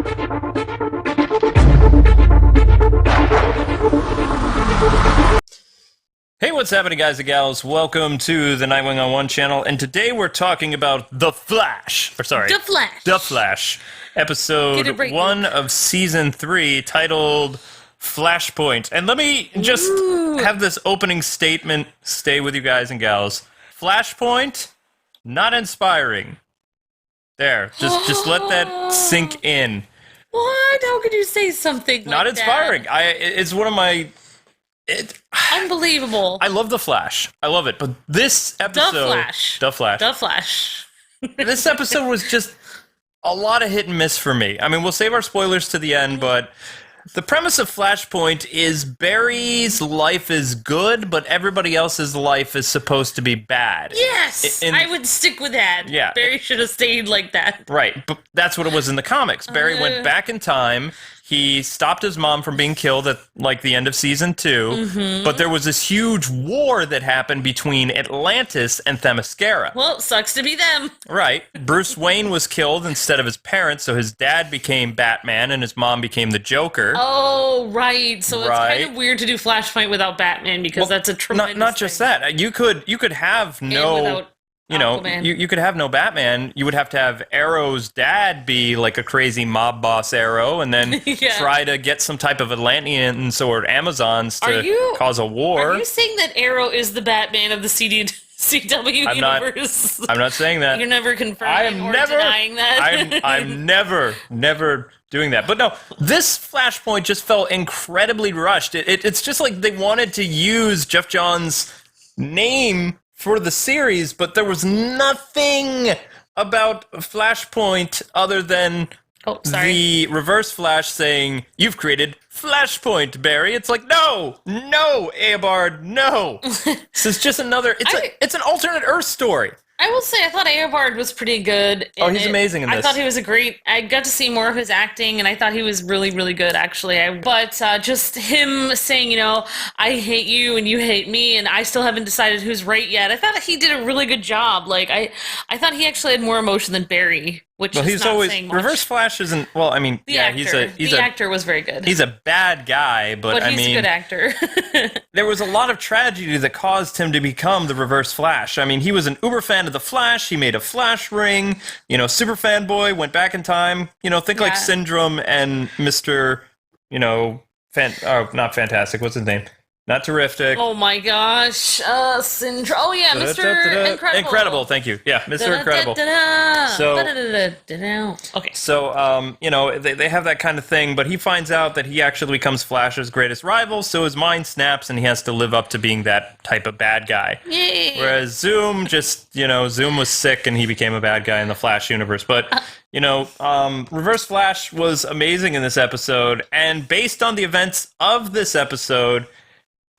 Hey, what's happening, guys and gals? Welcome to the Nightwing on One channel, and today we're talking about The Flash. The Flash. Episode 1 of Season 3, titled Flashpoint. And let me just have this opening statement stay with you guys and gals. Flashpoint, not inspiring. There, just let that sink in. What? How could you say something like that? Not inspiring. It's one of my... Unbelievable. I love The Flash. I love it. But this episode... The Flash. This episode was just a lot of hit and miss for me. I mean, we'll save our spoilers to the end, but the premise of Flashpoint is Barry's life is good, but everybody else's life is supposed to be bad. Yes! I would stick with that. Yeah. Barry should have stayed like that. Right, but that's what it was in the comics. Barry went back in time. He stopped his mom from being killed at, like, the end of Season 2, but there was this huge war that happened between Atlantis and Themyscira. Well, sucks to be them. Right. Bruce Wayne was killed instead of his parents, so his dad became Batman and his mom became the Joker. Oh, right. So it's kind of weird to do Flashpoint without Batman, because that's a tremendous Not just that. You could have no... You could have no Batman. You would have to have Arrow's dad be like a crazy mob boss Arrow, and then try to get some type of Atlanteans or Amazons to cause a war. Are you saying that Arrow is the Batman of the CW universe? I'm not saying that. You're never confirming or denying that? I'm never doing that. But no, this Flashpoint just felt incredibly rushed. It's just like they wanted to use Jeff Johns' name for the series, but there was nothing about Flashpoint other than the Reverse Flash saying, "You've created Flashpoint, Barry." It's like, no, Eobard, no. This is just another, it's an alternate Earth story. I will say, I thought Eobard was pretty good. Oh, he's amazing in this. I thought he was I got to see more of his acting, and I thought he was really, really good, actually. But just him saying, I hate you and you hate me, and I still haven't decided who's right yet. I thought he did a really good job. Like, I thought he actually had more emotion than Barry. Which is not saying much. Reverse Flash isn't, well, I mean, the actor was very good. He's a bad guy, but I mean... he's a good actor. There was a lot of tragedy that caused him to become the Reverse Flash. I mean, he was an uber fan of the Flash, he made a Flash ring, super fanboy, went back in time, think like Syndrome and Mr., not Fantastic, what's his name? Not Terrific. Oh my gosh. Syndrome. Oh yeah, Mr. Incredible. Incredible, thank you. Yeah, Mr. Incredible. So, they have that kind of thing, but he finds out that he actually becomes Flash's greatest rival, so his mind snaps and he has to live up to being that type of bad guy. Yay. Whereas Zoom Zoom was sick and he became a bad guy in the Flash universe. But, Reverse Flash was amazing in this episode, and based on the events of this episode,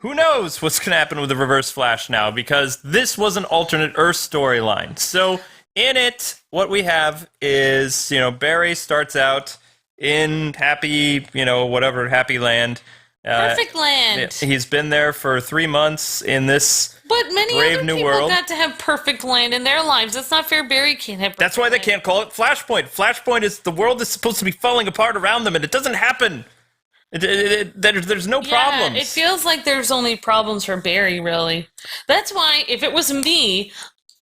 who knows what's going to happen with the Reverse Flash now, because this was an alternate Earth storyline. So, in it, what we have is, Barry starts out in happy, happy land. Perfect land. He's been there for 3 months in this But many brave other new people world. got to have perfect land in their lives. That's not fair. Barry can't have perfect That's why they land. can't call it Flashpoint. Flashpoint is the world that's supposed to be falling apart around them, and it doesn't happen. There's no problems. It feels like there's only problems for Barry, really. That's why, if it was me,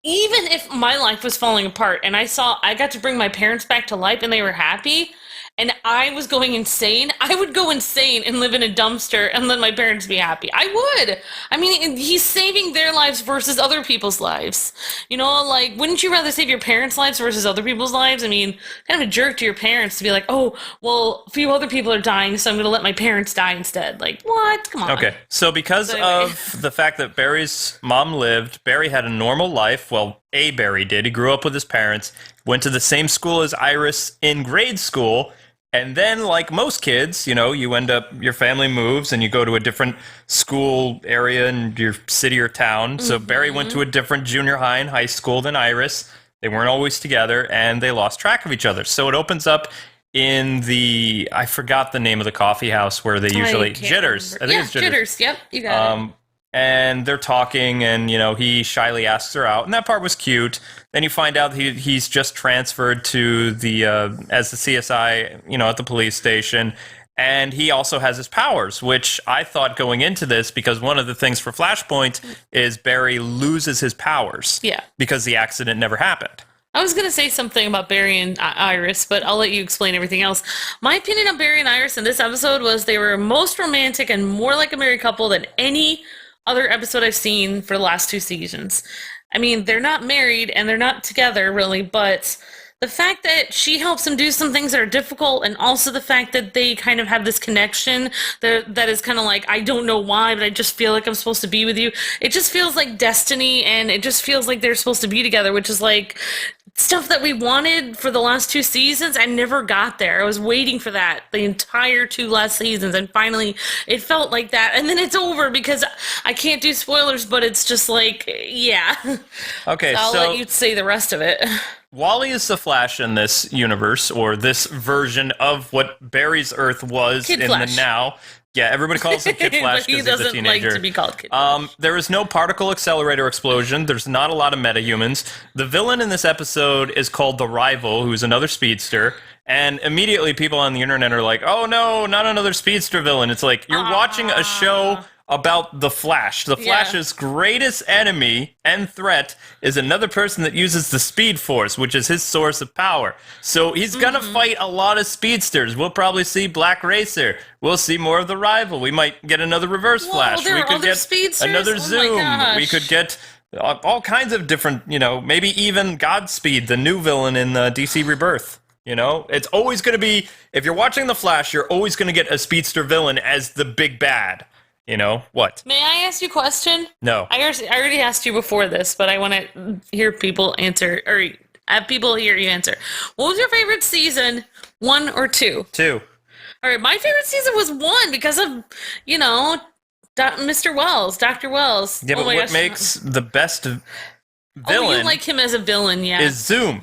even if my life was falling apart and I got to bring my parents back to life and they were happy, and I was going insane, I would go insane and live in a dumpster and let my parents be happy. I would. I mean, he's saving their lives versus other people's lives. Wouldn't you rather save your parents' lives versus other people's lives? I mean, kind of a jerk to your parents to be like, oh, well, a few other people are dying, so I'm going to let my parents die instead. Like, what? Come on. Okay, so because of the fact that Barry's mom lived, Barry had a normal life. Well, Barry did. He grew up with his parents, went to the same school as Iris in grade school, and then, like most kids, your family moves and you go to a different school area in your city or town. So Barry went to a different junior high and high school than Iris. They weren't always together, and they lost track of each other. So it opens up in I forgot the name of the coffee house where they usually, Jitters. I think it's Jitters. Jitters, yep, you got it. and they're talking, and he shyly asks her out, and that part was cute. Then you find out he's just transferred to the as the CSI, at the police station, and he also has his powers, which I thought going into this, because one of the things for Flashpoint is Barry loses his powers, because the accident never happened. I was going to say something about Barry and Iris, but I'll let you explain everything else. My opinion on Barry and Iris in this episode was they were most romantic and more like a married couple than any other episode I've seen for the last 2 seasons. I mean, they're not married and they're not together really, but the fact that she helps him do some things that are difficult, and also the fact that they kind of have this connection that is kind of like, I don't know why, but I just feel like I'm supposed to be with you. It just feels like destiny, and it just feels like they're supposed to be together, which is like stuff that we wanted for the last 2 seasons. I never got there. I was waiting for that the entire 2 last seasons, and finally it felt like that. And then it's over because I can't do spoilers, but it's just like, yeah. Okay, so I'll let you say the rest of it. Wally is the Flash in this universe, or this version of what Barry's Earth was Kid in Flash. the now. Yeah, everybody calls him Kid Flash But he because he's a doesn't teenager. like to be called Kid Flash. There is no particle accelerator explosion. There's not a lot of metahumans. The villain in this episode is called the Rival, who's another speedster. And immediately people on the internet are like, oh no, not another speedster villain. It's like, you're watching a show about the Flash. The Flash's greatest enemy and threat is another person that uses the Speed Force, which is his source of power. So he's gonna fight a lot of speedsters. We'll probably see Black Racer. We'll see more of the Rival. We might get another Reverse Flash. There We are could other get speedsters? another Oh my Zoom. gosh. We could get all kinds of different, maybe even Godspeed, the new villain in DC Rebirth. It's always going to be, if you're watching The Flash, you're always going to get a speedster villain as the big bad. What? May I ask you a question? No. I already asked you before this, but I want to hear people answer, or have people hear you answer. What was your favorite season, 1 or 2? 2. All right, my favorite season was 1 because of, Mr. Wells, Dr. Wells. Yeah, but what makes the best villain you like him as a villain, yeah. is Zoom.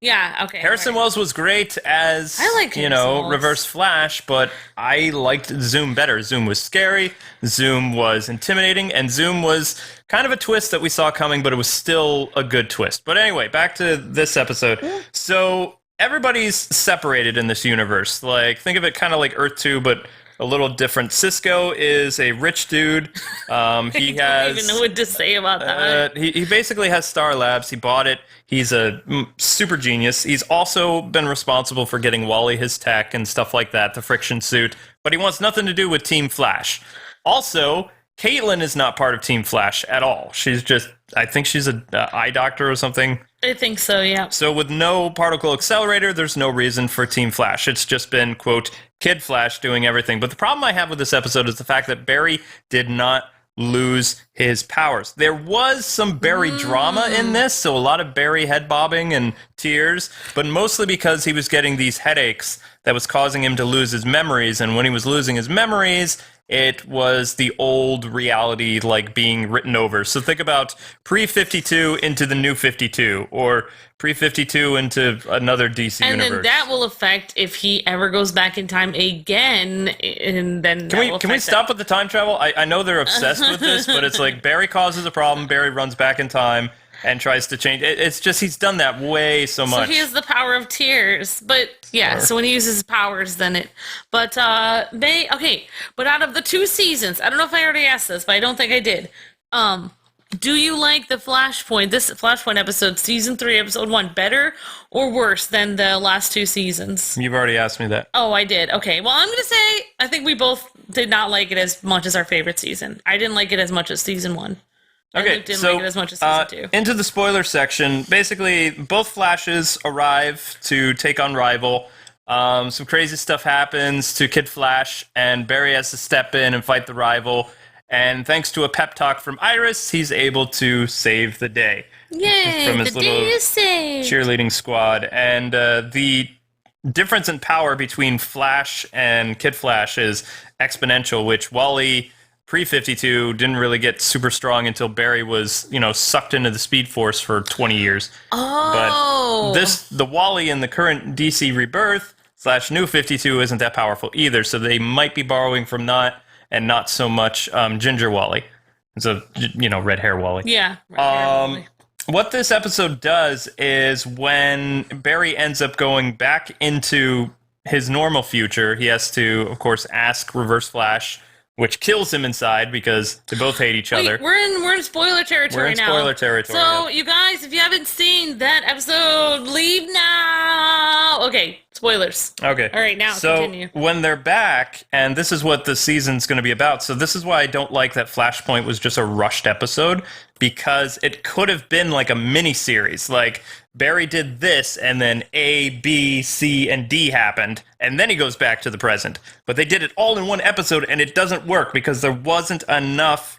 Yeah, okay. Harrison Wells was great as, I like Harrison Wells. Reverse Flash, but I liked Zoom better. Zoom was scary, Zoom was intimidating, and Zoom was kind of a twist that we saw coming, but it was still a good twist. But anyway, back to this episode. So everybody's separated in this universe. Like, think of it kind of like Earth 2, but a little different. Cisco is a rich dude. He I don't even know what to say about that. He basically has Star Labs. He bought it. He's a super genius. He's also been responsible for getting Wally his tech and stuff like that, the friction suit. But he wants nothing to do with Team Flash. Also, Caitlin is not part of Team Flash at all. She's just, I think she's an eye doctor or something. I think so, yeah. So with no particle accelerator, there's no reason for Team Flash. It's just been, quote, Kid Flash doing everything. But the problem I have with this episode is the fact that Barry did not lose his powers. There was some Barry drama in this, so a lot of Barry head bobbing and tears, but mostly because he was getting these headaches that was causing him to lose his memories, and when he was losing his memories, it was the old reality like being written over. So think about pre-52 into the new 52, or pre-52 into another DC and universe. then that will affect if he ever goes back in time again, and then Can we stop with the time travel? I know they're obsessed with this, but it's like Barry causes a problem, Barry runs back in time and tries to change. It's just he's done that way so much. So he has the power of tears, but yeah. Sure. So when he uses his powers, then it. But But out of the 2 seasons, I don't know if I already asked this, but I don't think I did. Do you like the Flashpoint, this Flashpoint episode, season 3, episode 1, better or worse than the last 2 seasons? You've already asked me that. Oh, I did. Okay. Well, I'm gonna say I think we both did not like it as much as our favorite season. I didn't like it as much as season 1. Okay, Didn't so like it as much as season 2. into the spoiler section. Basically, both Flashes arrive to take on Rival. Some crazy stuff happens to Kid Flash, and Barry has to step in and fight the Rival. And thanks to a pep talk from Iris, he's able to save the day. Yay! From his the little day is saved. cheerleading squad. And the difference in power between Flash and Kid Flash is exponential, which Wally pre-52 didn't really get super strong until Barry was, sucked into the Speed Force for 20 years. Oh. But the Wally in the current DC Rebirth / New 52 isn't that powerful either, so they might be borrowing from that and not so much Ginger Wally. It's a, red hair Wally. Yeah. Right, What this episode does is when Barry ends up going back into his normal future, he has to, of course, ask Reverse Flash, which kills him inside because they both hate each other. We're in spoiler territory now. We're in spoiler territory. So, you guys, if you haven't seen that episode, leave now. Okay, spoilers. Okay. All right, now continue. So, when they're back, and this is what the season's going to be about, so this is why I don't like that Flashpoint was just a rushed episode, because it could have been like a mini-series. Like, Barry did this, and then A, B, C, and D happened, and then he goes back to the present. But they did it all in one episode, and it doesn't work because there wasn't enough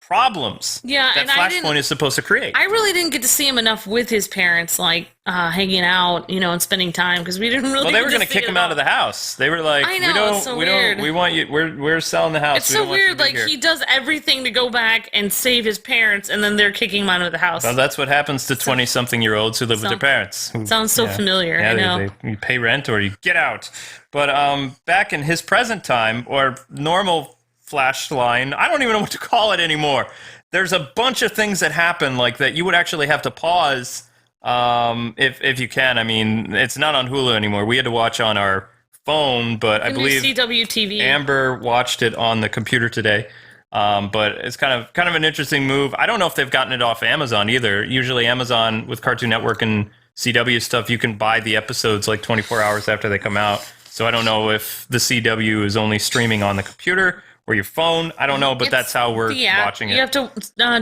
problems that Flashpoint is supposed to create. I really didn't get to see him enough with his parents, like hanging out, and spending time, because we didn't really. Well, they were going to kick him out of the house. They were like, I know, it's so weird. We want you. We're selling the house. It's so weird. Like he does everything to go back and save his parents, and then they're kicking him out of the house. Well, that's what happens to 20-something-year-olds who live with their parents. Sounds so familiar. Yeah, I know. You pay rent or you get out. But back in his present time, or normal Flash line, I don't even know what to call it anymore. There's a bunch of things that happen like that you would actually have to pause if you can. I mean, it's not on Hulu anymore. We had to watch on our phone, but I believe CWTV. Amber watched it on the computer today. But it's kind of an interesting move. I don't know if they've gotten it off Amazon either. Usually Amazon with Cartoon Network and CW stuff, you can buy the episodes like 24 hours after they come out. So I don't know if the CW is only streaming on the computer or your phone. I don't know, but that's how we're watching it. You have to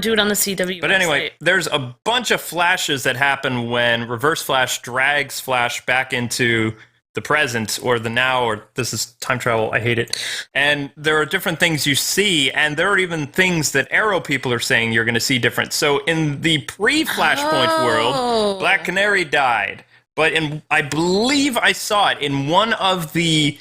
do it on the CW But anyway, there's a bunch of flashes that happen when Reverse Flash drags Flash back into the present or the now, or this is time travel. I hate it. And there are different things you see, and there are even things that Arrow people are saying you're going to see different. So in the pre-Flashpoint world, Black Canary died. But I believe I saw it in one of the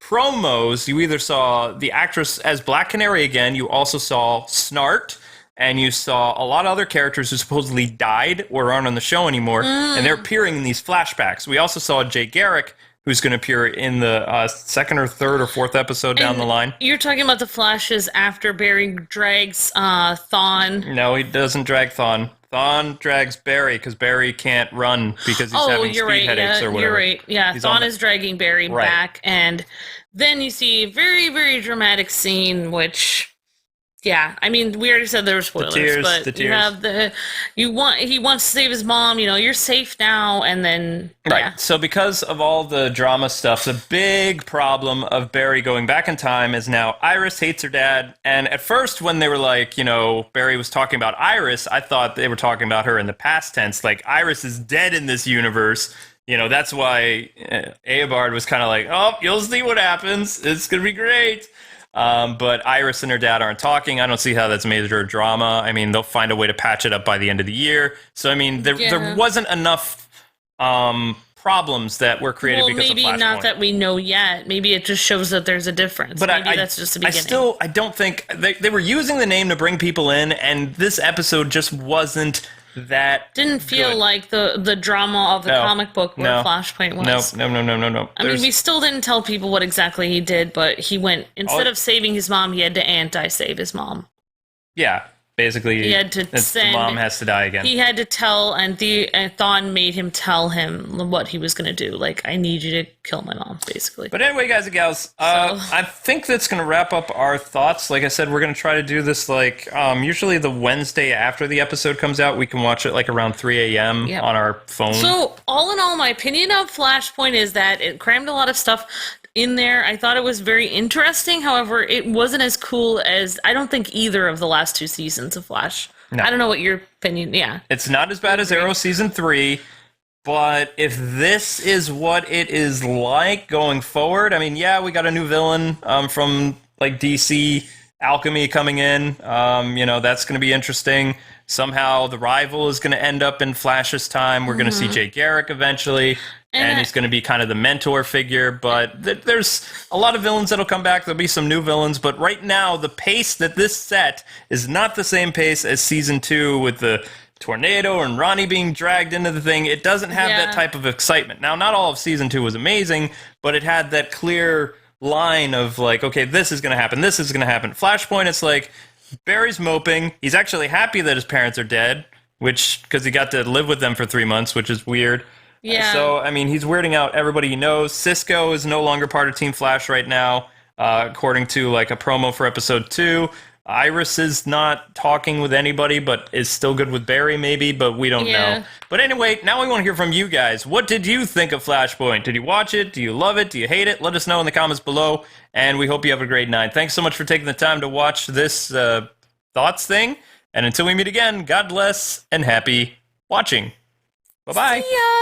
promos. You either saw the actress as Black Canary again, you also saw Snart, and you saw a lot of other characters who supposedly died or aren't on the show anymore, and they're appearing in these flashbacks. We also saw Jay Garrick, who's going to appear in the second or third or fourth episode down the line. You're talking about the flashes after Barry drags Thawne. No, he doesn't drag Thawne. Thawne drags Barry because Barry can't run because he's having speed headaches or whatever. You're right. Yeah, Thawne is dragging Barry back, and then you see a very, very dramatic scene, which, yeah, I mean, we already said there were spoilers, but you have he wants to save his mom. You're safe now, and then right. So because of all the drama stuff, the big problem of Barry going back in time is now Iris hates her dad. And at first, when they were like, Barry was talking about Iris, I thought they were talking about her in the past tense. Like Iris is dead in this universe. That's why Eobard was kind of like, oh, you'll see what happens. It's gonna be great. But Iris and her dad aren't talking. I don't see how that's major drama. I mean, they'll find a way to patch it up by the end of the year. So, I mean, there wasn't enough problems that were created because of Flashpoint. Well, maybe not that we know yet. Maybe it just shows that there's a difference. But maybe that's just the beginning. I don't think... They were using the name to bring people in, and this episode just wasn't that didn't feel good. Like the drama of the comic book where Flashpoint was. No. I mean, we still didn't tell people what exactly he did, but he went, instead of saving his mom, he had to anti-save his mom. Yeah, basically, he had to the mom has to die again. He had to tell, and Thawne made him tell him what he was going to do. Like, I need you to kill my mom, basically. But anyway, guys and gals, I think that's going to wrap up our thoughts. Like I said, we're going to try to do this usually the Wednesday after the episode comes out. We can watch it around 3 a.m. on our phone. So, all in all, my opinion of Flashpoint is that it crammed a lot of stuff in there. I thought it was very interesting. However, it wasn't as cool as, I don't think, either of the last two seasons of Flash. No. I don't know what your opinion, It's not as bad as Arrow Season 3, but if this is what it is like going forward, I mean, we got a new villain from, DC Alchemy coming in. That's going to be interesting. Somehow the rival is going to end up in Flash's time. We're going to see Jay Garrick eventually. And he's going to be kind of the mentor figure, but there's a lot of villains that'll come back. There'll be some new villains, but right now, the pace that this set is not the same pace as Season 2 with the tornado and Ronnie being dragged into the thing. It doesn't have that type of excitement. Now, not all of Season 2 was amazing, but it had that clear line of okay, this is going to happen, this is going to happen. Flashpoint, it's like, Barry's moping. He's actually happy that his parents are dead, which because he got to live with them for 3 months, which is weird. Yeah. So I mean, he's weirding out everybody he knows. Cisco is no longer part of Team Flash right now, according to like a promo for episode 2. Iris is not talking with anybody, but is still good with Barry, maybe, but we don't know. But anyway, now we want to hear from you guys. What did you think of Flashpoint? Did you watch it? Do you love it? Do you hate it? Let us know in the comments below, and we hope you have a great night. Thanks so much for taking the time to watch this thoughts thing, and until we meet again, God bless and happy watching. Bye-bye. See ya.